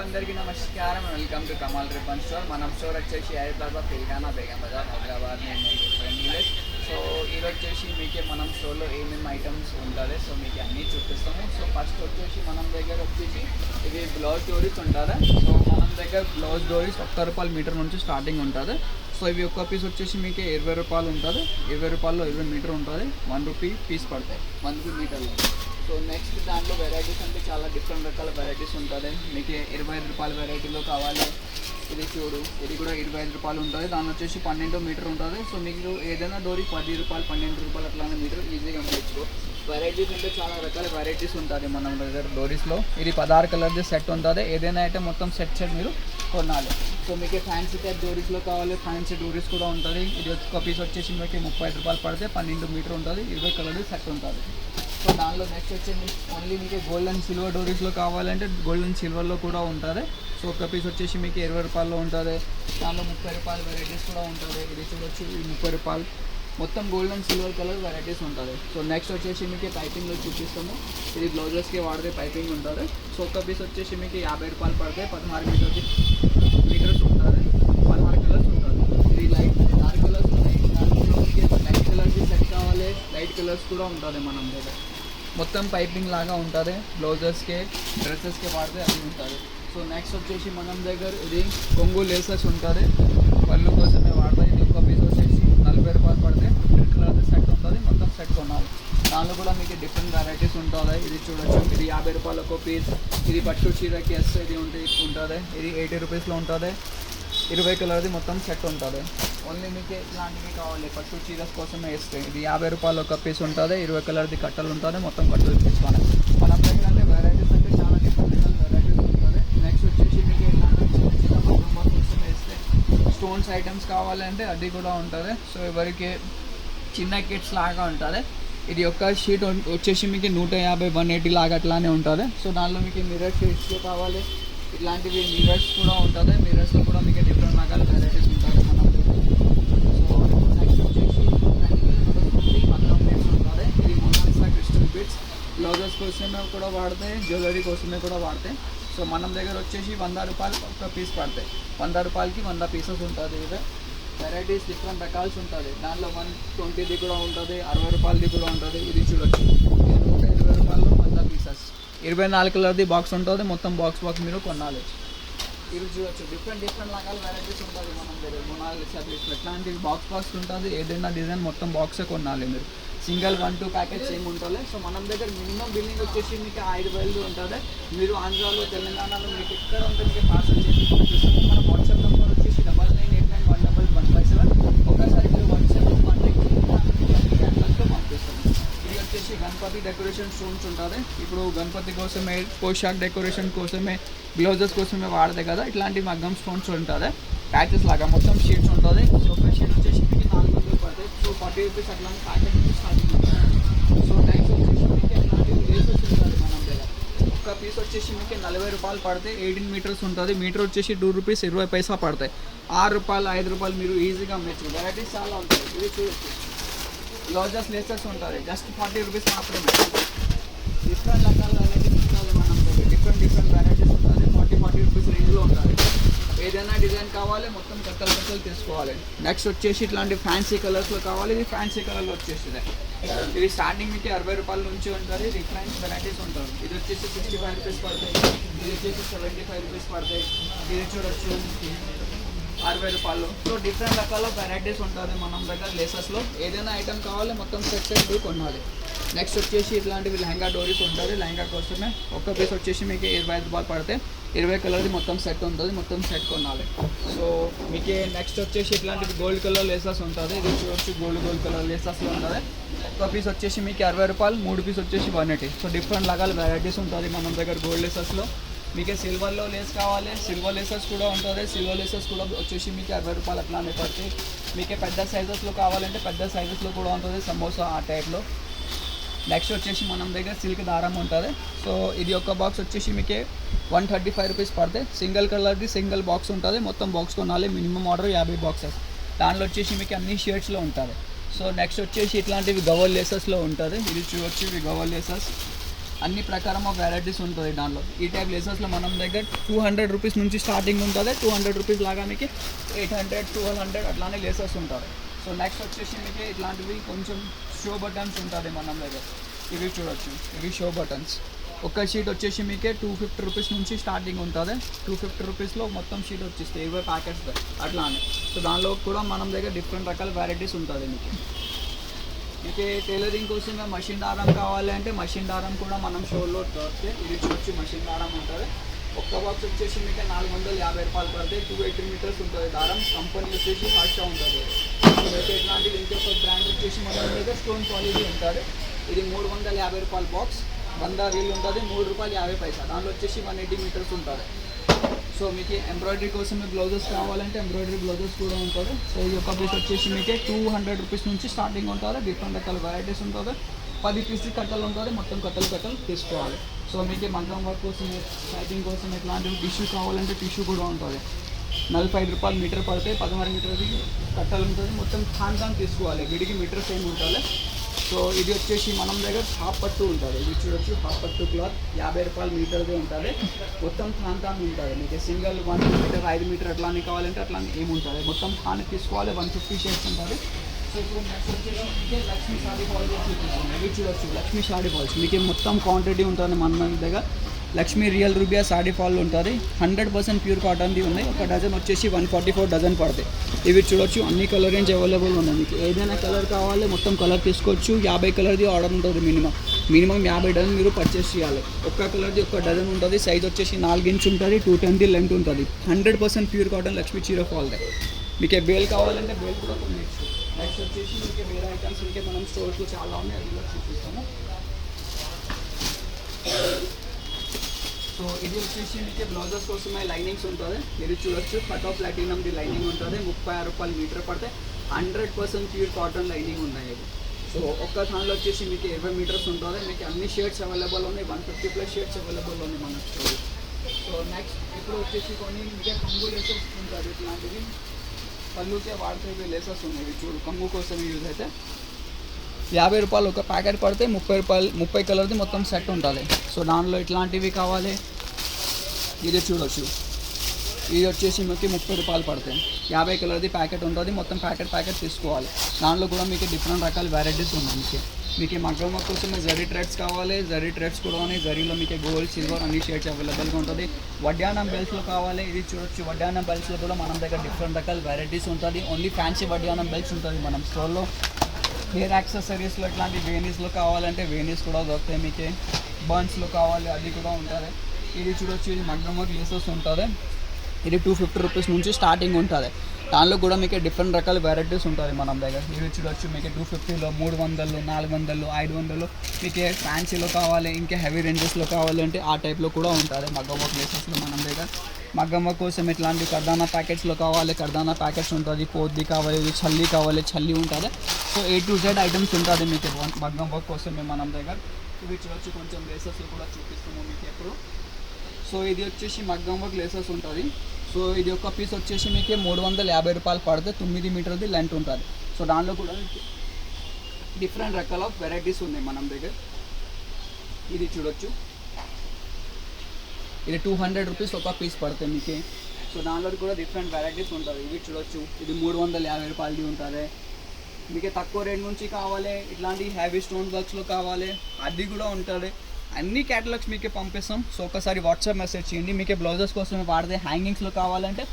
అందరికీ నమస్కారం. Welcome to Kamal రిపన్ స్టోర్. మన స్టోర్ వచ్చేసి హైదరాబాద్ తెలంగాణ బేగం బజార్ హైదరాబాద్ ఫ్రెండ్లీ. సో ఇది వచ్చేసి మీకే మనం స్టోర్లో ఏమేమి ఐటమ్స్ ఉంటుంది సో మీకు అన్నీ చూపిస్తాము. సో ఫస్ట్ వచ్చేసి మనం దగ్గర వచ్చేసి ఇది బ్లౌజ్ డోరీస్ ఉంటుంది. సో మనం దగ్గర బ్లౌజ్ డోరీస్ ₹1 మీటర్ నుంచి స్టార్టింగ్ ఉంటుంది. సో ఇవి ఒక్క పీస్ వచ్చేసి మీకు ₹20 ఉంటుంది. ₹20లో 20 మీటర్ ఉంటుంది. ₹1 పీస్ పడతాయి 1 మీటర్లో. సో నెక్స్ట్ దాంట్లో వెరైటీస్ అంటే చాలా డిఫరెంట్ రకాల వెరైటీస్ ఉంటుంది. మీకు ₹25 వెరైటీలో కావాలి. ఇది చూడు, ఇది కూడా ₹25 ఉంటుంది. దాని వచ్చేసి 12 మీటర్ ఉంటుంది. సో మీకు ఏదైనా డోరీ ₹10 ₹12 అట్లానే మీటర్ ఈజీగా అమ్మచ్చు. వెరైటీస్ అంటే చాలా రకాల వెరైటీస్ ఉంటుంది మన దగ్గర డోరీస్లో. ఇది 16 కలర్ది సెట్ ఉంటుంది. ఏదైనా అయితే మొత్తం సెట్ మీరు కొనాలి. సో మీకు ఫ్యాన్సీ టైప్ డోరీస్లో కావాలి, ఫ్యాన్సీ డోరీస్ కూడా ఉంటుంది. ఇది ఒక పీస్ వచ్చేసి మీకు ₹30 పడితే 12 మీటర్ ఉంటుంది. 20 కలర్ది సెట్ ఉంటుంది. సో దానిలో నెక్స్ట్ వచ్చేసి ఓన్లీ మీకు గోల్డ్ అండ్ సిల్వర్ డోరీస్లో కావాలంటే గోల్డ్ అండ్ సిల్వర్లో కూడా ఉంటుంది. సో ఒక పీస్ వచ్చేసి మీకు ₹20 ఉంటుంది. దానిలో ₹30 వెరైటీస్ కూడా ఉంటుంది. ఇది చూడొచ్చు, ఇది ₹30 మొత్తం gold and silver colour varieties ఉంటుంది. సో నెక్స్ట్ వచ్చేసి మీకు పైపింగ్లో చూపిస్తాము. ఇది బ్లౌజెస్కి వాడితే పైపింగ్ ఉంటుంది. సో ఒక పీస్ వచ్చేసి మీకు ₹50 పడితే 16 మీటర్స్ ఉంటుంది. 16 కలర్స్ ఉంటుంది. ఇది లైట్ డార్క్ కలర్స్ ఉన్నాయి. లైట్ కలర్కి సెట్ కావాలి, లైట్ కలర్స్ కూడా ఉంటుంది మనం దగ్గర. మొత్తం పైపింగ్ లాగా ఉంటుంది. బ్లౌజెస్కి డ్రెస్సెస్కి వాడితే అది ఉంటుంది. సో నెక్స్ట్ వచ్చేసి మనం దగ్గర ఇది కొంగు లేసెస్ ఉంటుంది. పళ్ళు కోసమే వాడతాయి. ఇది ఒక పీస్ వచ్చేసి ₹40 పడితే రెడ్ కలర్ సెట్ ఉంటుంది. మొత్తం సెట్ కొనాలి. దానిలో కూడా మీకు డిఫరెంట్ వెరైటీస్ ఉంటుంది. ఇది చూడొచ్చు, ఇది ₹50 ఒక పీస్. ఇది పట్టు చీరకి ఇది ఉంటుంది. ఇది ₹80లో ఉంటుంది. 20 కలర్ది మొత్తం సెట్ ఉంటుంది. ఓన్లీ మీకు ఇలాంటివి కావాలి పట్టు చీరస్ కోసమే వేస్తే ఇది ₹50 ఒక పీస్ ఉంటుంది. 20 కలర్ది కట్టలు ఉంటుంది. మొత్తం కట్టలు తీసుకోవాలి. మన దగ్గర అంటే వెరైటీస్ అంటే చాలా డిఫరెంట్ వెరైటీస్ ఉంటుంది. నెక్స్ట్ వచ్చేసి మీకు ఇలాంటి చిన్న కోసమే వేస్తే స్టోన్స్ ఐటమ్స్ కావాలంటే అది కూడా ఉంటుంది. సో ఎవరికి చిన్న కిట్స్ లాగా ఉంటుంది. ఇది ఒక షీట్ వచ్చేసి మీకు 150 180 లాగా అట్లానే ఉంటుంది. సో దానిలో మీకు మిర్రర్ షీట్స్ కావాలి. ఇట్లాంటివి మిర్రర్స్ కూడా ఉంటుంది. మిర్రర్స్లో కూడా మీకు డిఫరెంట్ రకాల వెరైటీస్ ఉంటుంది మనం. సో నెక్స్ట్ వచ్చేసి ఉంటుంది. ఇది మొనాలిసా క్రిస్టల్ బిట్స్ బ్లౌజెస్ కోసమే కూడా వాడతాయి, జ్యువెలరీ కోసమే కూడా వాడతాయి. సో మనం దగ్గర వచ్చేసి ₹100 ఒక పీస్ పడతాయి. ₹100కి 100 పీసెస్ ఉంటుంది. ఇది వెరైటీస్ డిఫరెంట్ రకాల్స్ ఉంటుంది. దాంట్లో 120ది కూడా ఉంటుంది, ₹60ది కూడా ఉంటుంది. ఇది చూడొచ్చు, ఇది ₹120 100 పీసెస్. 24 కలర్ది బాక్స్ ఉంటుంది. మొత్తం బాక్స్ మీరు కొనాలి. ఇది చూడొచ్చు, డిఫరెంట్ రకాల వెరైటీస్ ఉంటుంది మనం దగ్గర. మొనాలిసా ఎట్లాంటి బాక్స్ ఉంటుంది. ఏదైనా డిజైన్ మొత్తం బాక్సే కొనాలి మీరు. సింగిల్ 1-2 ప్యాకెట్స్ ఏమి ఉంటుంది. సో మనం దగ్గర మినిమం బిల్లింగ్ వచ్చేసి మీకు ₹5,000 ఉంటుంది. మీరు ఆంధ్రాలో తెలంగాణలో మీకు ఎక్కడ ఉంటే మీకు పార్సల్ చేసి పంపిస్తాము. మన వాట్సాప్ నెంబర్ వచ్చేసి 9989111157. ఒకసారి మీరు వాట్సాప్ కాంటాక్ట్తో పంపిస్తాము. ఇది వచ్చేసి గణపతి డెకరేషన్ స్టోన్స్ ఉంటుంది. ఇప్పుడు గణపతి కోసమే, పోషాక్ డెకరేషన్ కోసమే, బ్లౌజెస్ కోసమే వాడతాయి కదా, ఇట్లాంటి మగ్గం స్టోన్స్ ఉంటుంది. ప్యాచెస్ లాగా మొత్తం షీట్స్ ఉంటుంది. ఒక షీట్ వచ్చేసి మీకు ₹400 పడతాయి. సో ₹40 అట్లానే ప్యాకెట్ నుంచి స్టార్టింగ్ ఉంటుంది. సో నెక్స్ట్ వచ్చేసి మీకు అట్లాంటి లేసెస్ ఉంటుంది మనం దగ్గర. ఒక పీస్ వచ్చేసి మీకు ₹40 పడితే 18 మీటర్స్ ఉంటుంది. మీటర్ వచ్చేసి ₹2 20 పడతాయి. ₹6 ₹5 మీరు ఈజీగా అమ్మచ్చు. వెరైటీస్ చాలా ఉంటాయి. ఇది చూడొచ్చు, బ్లౌజెస్ లేసెస్ ఉంటుంది. జస్ట్ ₹40 మాత్రమే. డిఫరెంట్ రకాల వెరైటీస్ ఉంటుంది మనం దగ్గర. డిఫరెంట్ వెరైటీస్ ఉంటుంది. ₹40 రేంజ్లో ఉంటుంది. ఏదైనా డిజైన్ కావాలి మొత్తం కట్టలు తీసుకోవాలి. నెక్స్ట్ వచ్చేసి ఇట్లాంటి ఫ్యాన్సీ కలర్స్లో కావాలి. ఇది ఫ్యాన్సీ కలర్లో వచ్చేసింది. ఇది స్టార్టింగ్ మీకు ₹60 నుంచి ఉంటుంది. డిఫరెంట్ వెరైటీస్ ఉంటుంది. ఇది వచ్చేసి ₹65 పడతాయి. ఇది వచ్చేసి ₹75 పడతాయి. ఇది చూడొచ్చు ₹60. సో డిఫరెంట్ రకాల వెరైటీస్ ఉంటుంది మనం దగ్గర లేసెస్లో. ఏదైనా ఐటమ్ కావాలి మొత్తం సెట్ కొనాలి. నెక్స్ట్ వచ్చేసి ఇట్లాంటివి లెహంగా డోరీస్ ఉంటుంది. లెహంగా కోసమే ఒక్క పీస్ వచ్చేసి మీకు ₹25 పడితే 20 కలర్ది మొత్తం సెట్ ఉంటుంది. మొత్తం సెట్ కొనాలి. సో మీకు నెక్స్ట్ వచ్చేసి ఇట్లాంటివి గోల్డ్ కలర్ లేసెస్ ఉంటుంది. ఇది చూడొచ్చు, గోల్డ్ కలర్ లేసెస్లో ఉంటుంది. ఒక్క పీస్ వచ్చేసి మీకు ₹60, 3 పీస్ వచ్చేసి 180. సో డిఫరెంట్ రకాల వెరైటీస్ ఉంటుంది మనం దగ్గర గోల్డ్ లేసెస్లో. మీకు సిల్వర్లో లేస్ కావాలి, సిల్వర్ లేసెస్ కూడా ఉంటుంది. సిల్వర్ లేసెస్ కూడా వచ్చేసి మీకు ₹60 అట్లానే పడుతుంది. మీకు పెద్ద సైజెస్లో కావాలంటే పెద్ద సైజెస్లో కూడా ఉంటుంది, సమోసా ఆ టైప్లో. నెక్స్ట్ వచ్చేసి మనం దగ్గర సిల్క్ దారం ఉంటుంది. సో ఇది ఒక బాక్స్ వచ్చేసి మీకు ₹135 పడితే. సింగిల్ కలర్ది సింగిల్ బాక్స్ ఉంటుంది. మొత్తం బాక్స్ కొనాలి. Minimum order 50 boxes. దానిలో వచ్చేసి మీకు అన్ని షేడ్స్లో ఉంటుంది. సో నెక్స్ట్ వచ్చేసి ఇట్లాంటివి గవల్ లేసెస్లో ఉంటుంది. ఇది చూడొచ్చు, ఇవి గవల్ లేసెస్. అన్ని ప్రకారం ఆఫ్ వెరైటీస్ ఉంటుంది దాంట్లో. ఈ టైప్ లేసెస్లో మనం దగ్గర 200 రూపీస్ నుంచి స్టార్టింగ్ ఉంటుంది. 200 రూపీస్ లాగా మీకు 800, 1200 అట్లానే లేసెస్ ఉంటుంది. సో నెక్స్ట్ వచ్చేసి మీకు ఇట్లాంటివి కొంచెం షో బటన్స్ ఉంటుంది మన దగ్గర. ఇవి చూడొచ్చు, ఇవి షో బటన్స్. ఒక షీట్ వచ్చేసి మీకే 250 రూపీస్ నుంచి స్టార్టింగ్ ఉంటుంది. 250 రూపీస్లో మొత్తం షీట్ వచ్చేస్తాయి 20 ప్యాకెట్స్ అట్లానే. సో దానిలో కూడా మనం దగ్గర డిఫరెంట్ రకాల వెరైటీస్ ఉంటుంది మీకు. టైలరింగ్ కోసం మషిన్ దారం కావాలి అంటే మషిన్ దారం కూడా మనం షోలో దొరికితే ఇది చూసి మషిన్ దారం ఉంటుంది. ఒక్క బాక్స్ వచ్చేసి మీకు 450 రూపాయలు పడతాయి. 280 మీటర్స్ ఉంటుంది దారం. కంపెనీ వచ్చేసి హర్ష ఉంటుంది. అయితే ఇట్లాంటిది ఇంకొక బ్రాండ్ వచ్చేసి మన దగ్గర స్టోన్ క్వాలిటీ ఉంటుంది. ఇది 350 రూపాయల బాక్స్, 100 రీల్ ఉంటుంది, ₹3.50. దానిలో వచ్చేసి 180 మీటర్స్ ఉంటుంది. సో మీకు ఎంబ్రాయిడరీ కోసం బ్లౌజెస్ కావాలంటే ఎంబ్రాయిడరీ బ్లౌజెస్ కూడా ఉంటుంది. సో ఈ యొక్క పీస్ వచ్చేసి మీకు 200 రూపీస్ నుంచి స్టార్టింగ్ ఉంటుంది. డిఫరెంట్ రకాల వెరైటీస్ ఉంటుంది. 10 పీసెస్ కట్టలు ఉంటుంది. మొత్తం కట్టలు తీసుకోవాలి. సో మీకు మగ్గం వర్క్ కోసం, టైపింగ్ కోసం ఇట్లాంటివి టిష్యూ కావాలంటే టిష్యూ కూడా ఉంటుంది. 45 రూపాయలు మీటర్ పడితే 16 మీటర్ది కట్టలు ఉంటుంది. మొత్తం ఖాన్ తీసుకోవాలి. వీడికి మీటర్ సేమ్ ఉంటుంది. సో ఇది వచ్చేసి మనం దగ్గర హాఫ్ పట్టు ఉంటుంది. ఇది చూడొచ్చు, హాఫ్ పట్టు క్లాత్ 50 రూపాయలు మీటర్దే ఉంటుంది. మొత్తం ఖాన్ ఉంటుంది. మీకు సింగిల్ 1 మీటర్ 5 మీటర్ అట్లానే కావాలంటే అట్లా ఏముంటుంది. మొత్తం ఖాన్ తీసుకోవాలి. 150 షేడ్స్ ఉంటుంది. సో ఇప్పుడు నెక్స్ట్ వచ్చేసి మీకే లక్ష్మీ సారీ ఫాల్స్ చూపిస్తుంది. ఇవి చూడొచ్చు, లక్ష్మీ సారీ ఫాల్స్ మీకు మొత్తం క్వాంటిటీ ఉంటుంది మన దగ్గర. లక్ష్మీ రియల్ రూబియా సారీ ఫాల్ ఉంటుంది. 100% ప్యూర్ కాటన్ది ఉన్నాయి. ఒక డజన్ వచ్చేసి 144 డజన్ పడతాయి. ఇవి చూడొచ్చు, అన్ని కలర్ రేంజ్ అవైలబుల్ ఉన్నాయి. మీకు ఏదైనా కలర్ కావాలి మొత్తం కలర్ తీసుకోవచ్చు. 50 కలర్ది ఆర్డర్ ఉంటుంది. మినిమం 50 డజన్ మీరు పర్చేస్ చేయాలి. ఒక్క కలర్ది ఒక్క డజన్ ఉంటుంది. సైజ్ వచ్చేసి 4 ఇంచ్ ఉంటుంది. 210 లెంత్ ఉంటుంది. 100% ప్యూర్ కాటన్ లక్ష్మీ చీర ఫాల్దే. మీకు బేల్ కావాలంటే బేల్ కూడా కొనేచ్చు. నెక్స్ట్ వచ్చేసి మీకు వేరే ఐటమ్స్ ఇంకే మనం స్టోర్స్లో చాలా ఉన్నాయి, అది కూడా చూపిస్తాము. సో ఇది వచ్చేసి మీకు బ్లౌజెస్ కోసమే లైనింగ్స్ ఉంటుంది. మీరు చూడొచ్చు, కట్ ఆఫ్ ప్లాటినంది లైనింగ్ ఉంటుంది. 36 రూపాయలు మీటర్ పడితే 100% ప్యూర్ కాటన్ లైనింగ్ ఉన్నాయి. సో ఒక్క దానిలో వచ్చేసి మీకు 20 మీటర్స్ ఉంటుంది. మీకు అన్ని షేడ్స్ అవైలబుల్ ఉన్నాయి. 150+ షేడ్స్ అవైలబుల్ ఉన్నాయి మన స్టోర్. సో నెక్స్ట్ ఇప్పుడు వచ్చేసి కొన్ని మీకు కంగు లేసెస్ ఉంటుంది. ఇట్లాంటివి పళ్ళుకే వాడితే లేసెస్ ఉన్నాయి. చూడు, కంగు కోసం యూజ్ అయితే 50 రూపాయలు ఒక ప్యాకెట్ పడితే 30 రూపాయలు 30 కలర్ది మొత్తం సెట్ ఉంటుంది. సో దానిలో ఇట్లాంటివి కావాలి. ఇది చూడొచ్చు, ఇది వచ్చేసి మీకు 30 రూపాయలు పడతాయి. 50 కలర్ది ప్యాకెట్ ఉంటుంది. మొత్తం ప్యాకెట్ తీసుకోవాలి. దాంట్లో కూడా మీకు డిఫరెంట్ రకాల వెరైటీస్ ఉన్నాయి. మీకు మగ్గం వర్క్ కోసం జరీ థ్రెడ్స్ కావాలి. జరీ థ్రెడ్స్ కూడా ఉన్నాయి. జరీలో మీకు గోల్డ్, సిల్వర్ అన్ని షేడ్స్ అవైలబుల్గా ఉంటుంది. వడ్డానం బెల్ట్స్లో కావాలి. ఇది చూడొచ్చు, వడ్డానం బెల్ట్స్లో కూడా మనం దగ్గర డిఫరెంట్ రకాల వెరైటీస్ ఉంటుంది. ఓన్లీ ఫ్యాన్సీ వడ్డానం బెల్ట్స్ ఉంటుంది మనం స్టోర్లో. హెయిర్ యాక్సెసరీస్లో ఇట్లాంటి వేనీస్లో కావాలంటే వేనీస్ కూడా దొరుకుతాయి. మీకు బర్న్స్లో కావాలి అది కూడా ఉంటుంది. ఇది చూడొచ్చు, ఇది మగ్గం వర్క్ లేసెస్ ఉంటుంది. ఇది 250 రూపీస్ నుంచి స్టార్టింగ్ ఉంటుంది. దానిలో కూడా మీకు డిఫరెంట్ రకాల వెరైటీస్ ఉంటుంది మనం దగ్గర. ఇది చూడొచ్చు, మీకు 250లో 300, 400, 500 మీకు ఫ్యాన్సీలో కావాలి. ఇంకా హెవీ రేంజెస్లో కావాలంటే ఆ టైప్లో కూడా ఉంటుంది మగ్గం వర్క్ లేసెస్లో మనం దగ్గర. మగ్గం వర్క్ కోసం ఇట్లాంటి కర్దానా ప్యాకెట్స్లో కావాలి. కర్దానా ప్యాకెట్స్ ఉంటుంది. పోద్ది కావాలి, ఇది చల్లి కావాలి, చల్లి ఉంటుంది. So A to Z items ఉంటుంది మీకు మగ్గం వర్క్ కోసమే మనం దగ్గర. ఇవి చూడొచ్చు, కొంచెం లేసెస్లో కూడా చూపిస్తాము మీకు ఎప్పుడు. సో ఇది వచ్చేసి మగ్గం వర్క్ లేసెస్ ఉంటుంది. సో ఇది ఒక పీస్ వచ్చేసి మీకు 350 రూపాయలు పడితే 9 మీటర్ది లెంత్ ఉంటుంది. సో దానిలో కూడా డిఫరెంట్ రకాల వెరైటీస్ ఉన్నాయి మనం దగ్గర. ఇది చూడొచ్చు, ఇది 200 రూపీస్ ఒక పీస్ పడతాయి మీకు. సో దానిలో కూడా డిఫరెంట్ వెరైటీస్ ఉంటుంది. ఇవి చూడొచ్చు, ఇది 350 రూపాయలది ఉంటుంది. మీకు తక్కువ రేట్ నుంచి కావాలి, ఇట్లాంటి హ్యావీ స్టోన్ వర్క్స్లో కావాలి, అది కూడా ఉంటుంది. అన్ని క్యాటలాగ్స్ మీకే పంపిస్తాం. సో ఒకసారి వాట్సాప్ మెసేజ్ చేయండి. మీకే బ్లౌజెస్ కోసం వాడితే హ్యాంగింగ్స్లో కావాలంటే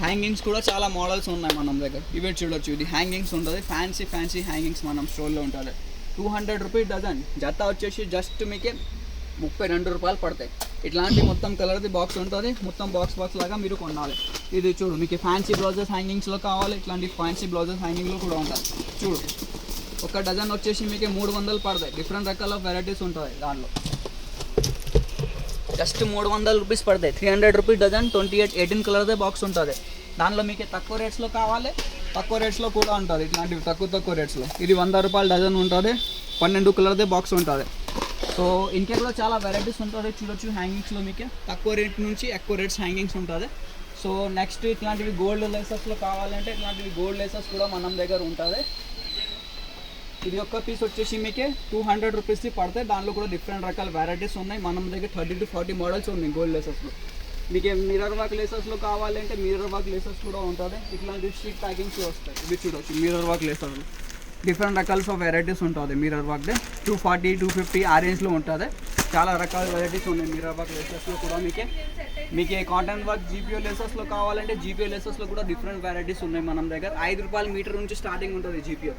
హ్యాంగింగ్స్ కూడా చాలా మోడల్స్ ఉన్నాయి మనం దగ్గర. ఇవి చూడొచ్చు, ఇది హ్యాంగింగ్స్ ఉంటుంది. ఫ్యాన్సీ హ్యాంగింగ్స్ మనం స్టోర్లో ఉంటుంది. 200 రూపీస్ డజన్. జత వచ్చేసి జస్ట్ మీకే 32 రూపాయలు పడతాయి. ఇట్లాంటి మొత్తం కలర్ది బాక్స్ ఉంటుంది. మొత్తం బాక్స్ లాగా మీరు కొనాలి. ఇది చూడు, మీకు ఫ్యాన్సీ బ్లౌజెస్ హ్యాంగింగ్స్లో కావాలి. ఇట్లాంటి ఫ్యాన్సీ బ్లౌజెస్ హ్యాంగింగ్లో కూడా ఉంటుంది. చూడు, ఒక డజన్ వచ్చేసి మీకు 300 పడతాయి. డిఫరెంట్ రకాల వెరైటీస్ ఉంటుంది దానిలో. జస్ట్ 300 రూపీస్ పడతాయి. 300 రూపీస్ డజన్. 18 కలర్దే బాక్స్ ఉంటుంది. దానిలో మీకు తక్కువ రేట్స్లో కావాలి, తక్కువ రేట్స్లో కూడా ఉంటుంది. ఇట్లాంటివి తక్కువ రేట్స్లో. ఇది 100 రూపాయల డజన్ ఉంటుంది. 12 కలర్దే బాక్స్ ఉంటుంది. సో ఇంకే కూడా చాలా వెరైటీస్ ఉంటుంది. చూడొచ్చు, హ్యాంగింగ్స్లో మీకు తక్కువ రేట్ నుంచి ఎక్కువ రేట్స్ హ్యాంగింగ్స్ ఉంటుంది. సో నెక్స్ట్ ఇట్లాంటివి గోల్డ్ లేసెస్లో కావాలంటే ఇట్లాంటివి గోల్డ్ లేసెస్ కూడా మనం దగ్గర ఉంటుంది. ఇది ఒక్క పీస్ వచ్చేసి మీకే 200 రూపీస్కి పడతాయి. దానిలో కూడా డిఫరెంట్ రకాల వెరైటీస్ ఉన్నాయి. మనం దగ్గర 30 to 40 మోడల్స్ ఉన్నాయి గోల్డ్ లేసెస్లో. మీకు మిర్రర్ వర్క్ లేసెస్లో కావాలంటే మిర్రర్ వర్క్ లేసెస్ కూడా ఉంటుంది. ఇట్లాంటి షీట్ ప్యాకింగ్స్ వస్తాయి. ఇవి చూడవచ్చు మిర్రర్ వర్క్ లేసెస్, డిఫరెంట్ రకాల ఆఫ్ వెరైటీస్ ఉంటుంది. మిర్రర్ వర్క్ 240, 250 ఆ రేంజ్లో ఉంటుంది. చాలా రకాల వెరైటీస్ ఉన్నాయి మిర్రర్ వర్క్ లేసెస్లో కూడా. మీకు కాటన్ వర్క్ జీపీఓ లేసెస్లో కావాలంటే జీపీఓ లేసెస్లో కూడా డిఫరెంట్ వెరైటీస్ ఉన్నాయి మన దగ్గర. 5 రూపాయల మీటర్ నుంచి స్టార్టింగ్ ఉంటుంది జీపీఓ.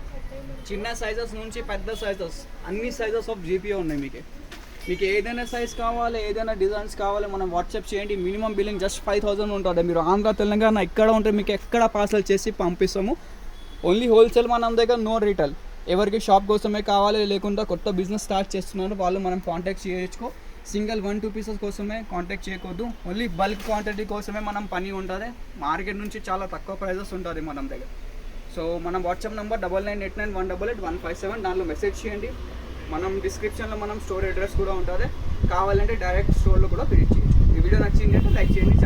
చిన్న సైజెస్ నుంచి పెద్ద సైజెస్ అన్ని సైజెస్ ఆఫ్ జీపీఓ ఉన్నాయి. మీకు ఏదైనా సైజ్ కావాలి, ఏదైనా డిజైన్స్ కావాలి, మనం వాట్సాప్ చేయండి. మినిమం బిల్లింగ్ జస్ట్ 5000 ఉంటుంది. మీరు ఆంధ్ర తెలంగాణ ఎక్కడ ఉంటే మీకు ఎక్కడ పార్సల్ చేసి పంపిస్తాము. ఓన్లీ హోల్సేల్ మన దగ్గర, నో రీటైల్. ఎవరికి షాప్ కోసమే కావాలి, లేకుండా కొత్త బిజినెస్ స్టార్ట్ చేస్తున్నారు వాళ్ళు మనం కాంటాక్ట్ చేయొచ్చు. సింగిల్ 1-2 పీసెస్ కోసమే కాంటాక్ట్ చేయకూడదు. ఓన్లీ బల్క్ క్వాంటిటీ కోసమే మనం పని ఉంటుంది. మార్కెట్ నుంచి చాలా తక్కువ ప్రైజెస్ ఉంటుంది మన దగ్గర. సో మనం వాట్సాప్ నెంబర్ 9989188157, దానిలో మెసేజ్ చేయండి. మనం డిస్క్రిప్షన్లో మనం స్టోర్ అడ్రస్ కూడా ఉంటుంది. కావాలంటే డైరెక్ట్ స్టోర్లో కూడా విజిట్ చేయొచ్చు. ఈ వీడియో నచ్చిందంటే లైక్ చేయండి.